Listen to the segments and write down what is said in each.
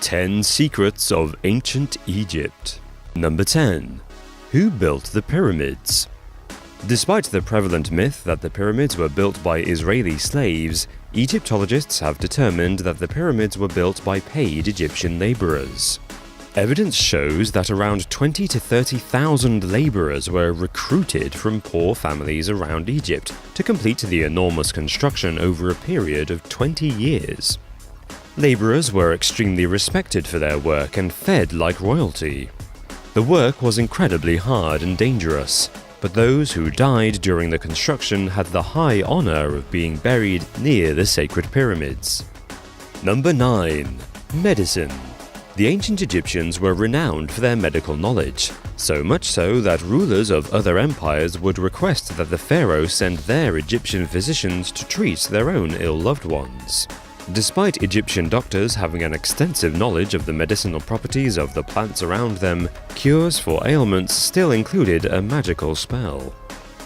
10 Secrets of Ancient Egypt. Number 10. Who built the pyramids? Despite the prevalent myth that the pyramids were built by Israeli slaves, Egyptologists have determined that the pyramids were built by paid Egyptian laborers. Evidence shows that around 20 to 30,000 laborers were recruited from poor families around Egypt to complete the enormous construction over a period of 20 years. Laborers were extremely respected for their work and fed like royalty. The work was incredibly hard and dangerous, but those who died during the construction had the high honor of being buried near the sacred pyramids. Number 9. Medicine. The ancient Egyptians were renowned for their medical knowledge, so much so that rulers of other empires would request that the pharaoh send their Egyptian physicians to treat their own ill loved ones. Despite Egyptian doctors having an extensive knowledge of the medicinal properties of the plants around them, cures for ailments still included a magical spell.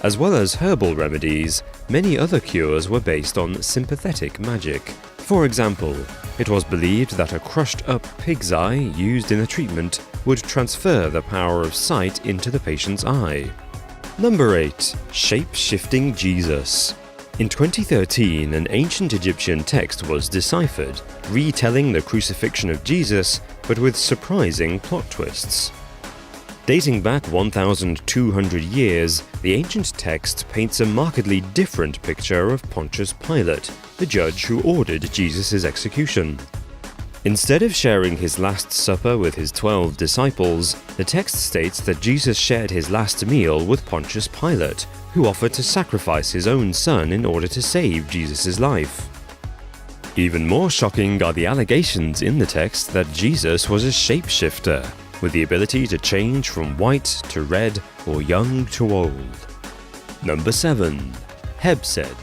As well as herbal remedies, many other cures were based on sympathetic magic. For example, it was believed that a crushed-up pig's eye used in a treatment would transfer the power of sight into the patient's eye. Number 8. Shape-shifting Jesus. In 2013, an ancient Egyptian text was deciphered, retelling the crucifixion of Jesus, but with surprising plot twists. Dating back 1,200 years, the ancient text paints a markedly different picture of Pontius Pilate, the judge who ordered Jesus' execution. Instead of sharing his Last Supper with his 12 disciples, the text states that Jesus shared his last meal with Pontius Pilate, who offered to sacrifice his own son in order to save Jesus' life. Even more shocking are the allegations in the text that Jesus was a shapeshifter, with the ability to change from white to red or young to old. Number 7. Hebsed.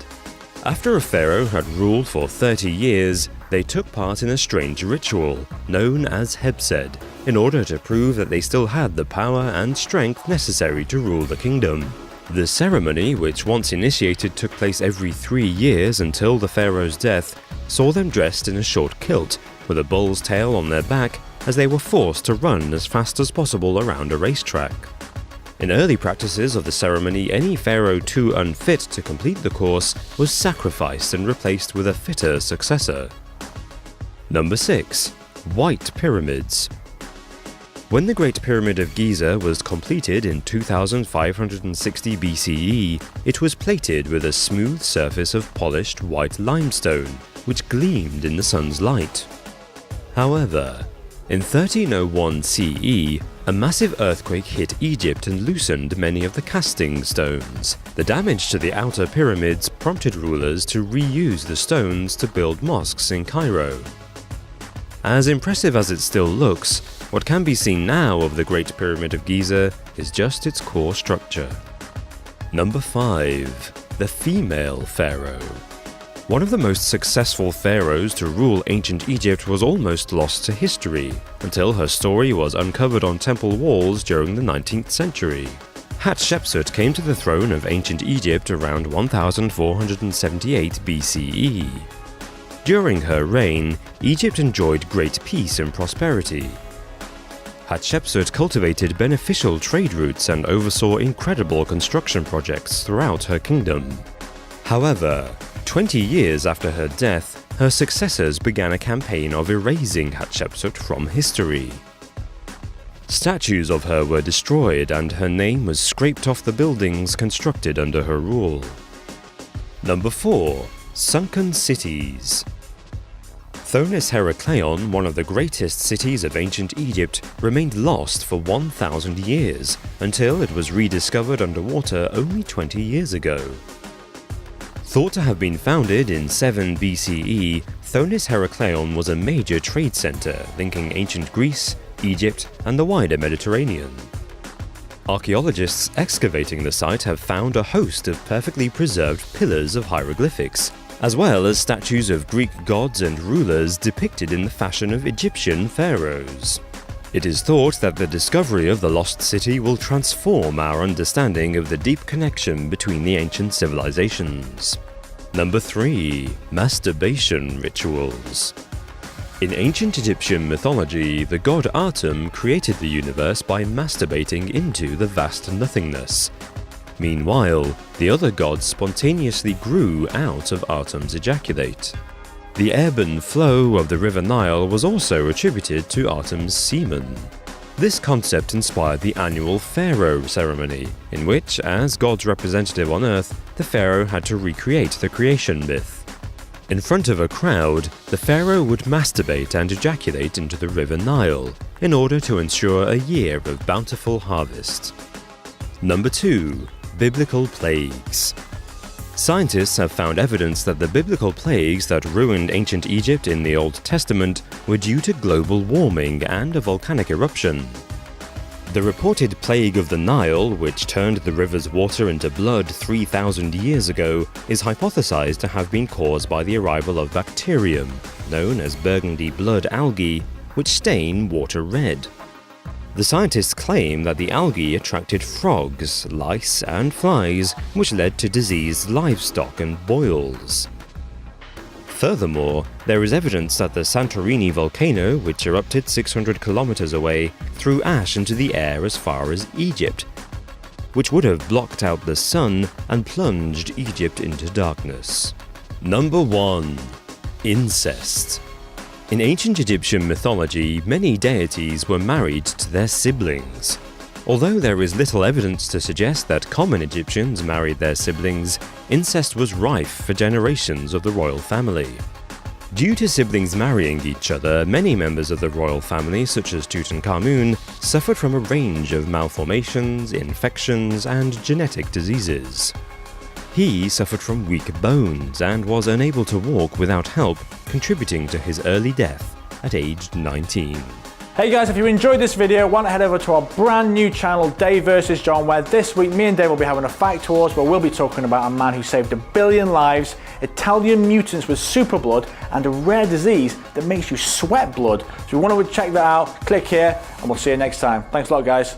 After a pharaoh had ruled for 30 years, they took part in a strange ritual, known as Hebsed, in order to prove that they still had the power and strength necessary to rule the kingdom. The ceremony, which once initiated took place every 3 years until the pharaoh's death, saw them dressed in a short kilt, with a bull's tail on their back, as they were forced to run as fast as possible around a racetrack. In early practices of the ceremony, any pharaoh too unfit to complete the course was sacrificed and replaced with a fitter successor. Number 6. White Pyramids. When the Great Pyramid of Giza was completed in 2560 BCE, it was plated with a smooth surface of polished white limestone, which gleamed in the sun's light. However, in 1301 CE, a massive earthquake hit Egypt and loosened many of the casting stones. The damage to the outer pyramids prompted rulers to reuse the stones to build mosques in Cairo. As impressive as it still looks, what can be seen now of the Great Pyramid of Giza is just its core structure. Number 5. The Female Pharaoh. One of the most successful pharaohs to rule ancient Egypt was almost lost to history, until her story was uncovered on temple walls during the 19th century. Hatshepsut came to the throne of ancient Egypt around 1478 BCE. During her reign, Egypt enjoyed great peace and prosperity. Hatshepsut cultivated beneficial trade routes and oversaw incredible construction projects throughout her kingdom. However, 20 years after her death, her successors began a campaign of erasing Hatshepsut from history. Statues of her were destroyed and her name was scraped off the buildings constructed under her rule. Number 4. Sunken Cities. Thonis Herakleion, one of the greatest cities of ancient Egypt, remained lost for 1,000 years, until it was rediscovered underwater only 20 years ago. Thought to have been founded in 7 BCE, Thonis Herakleion was a major trade center linking ancient Greece, Egypt, and the wider Mediterranean. Archaeologists excavating the site have found a host of perfectly preserved pillars of hieroglyphics, as well as statues of Greek gods and rulers depicted in the fashion of Egyptian pharaohs. It is thought that the discovery of the lost city will transform our understanding of the deep connection between the ancient civilizations. Number 3. Masturbation Rituals. In ancient Egyptian mythology, the god Atum created the universe by masturbating into the vast nothingness. Meanwhile, the other gods spontaneously grew out of Atum's ejaculate. The ebb and flow of the river Nile was also attributed to Atum's semen. This concept inspired the annual pharaoh ceremony, in which, as God's representative on earth, the pharaoh had to recreate the creation myth. In front of a crowd, the pharaoh would masturbate and ejaculate into the river Nile, in order to ensure a year of bountiful harvest. Number 2. Biblical plagues. Scientists have found evidence that the biblical plagues that ruined ancient Egypt in the Old Testament were due to global warming and a volcanic eruption. The reported plague of the Nile, which turned the river's water into blood 3,000 years ago, is hypothesized to have been caused by the arrival of bacterium, known as burgundy blood algae, which stain water red. The scientists claim that the algae attracted frogs, lice, and flies, which led to diseased livestock and boils. Furthermore, there is evidence that the Santorini volcano, which erupted 600 kilometers away, threw ash into the air as far as Egypt, which would have blocked out the sun and plunged Egypt into darkness. Number 1. Incest. In ancient Egyptian mythology, many deities were married to their siblings. Although there is little evidence to suggest that common Egyptians married their siblings, incest was rife for generations of the royal family. Due to siblings marrying each other, many members of the royal family, such as Tutankhamun, suffered from a range of malformations, infections, and genetic diseases. He suffered from weak bones and was unable to walk without help, contributing to his early death at age 19. Hey guys, if you enjoyed this video, why not head over to our brand new channel, Dave vs John, where this week me and Dave will be having a fact tours where we'll be talking about a man who saved 1 billion lives, Italian mutants with super blood, and a rare disease that makes you sweat blood. So if you want to check that out, click here and we'll see you next time. Thanks a lot guys.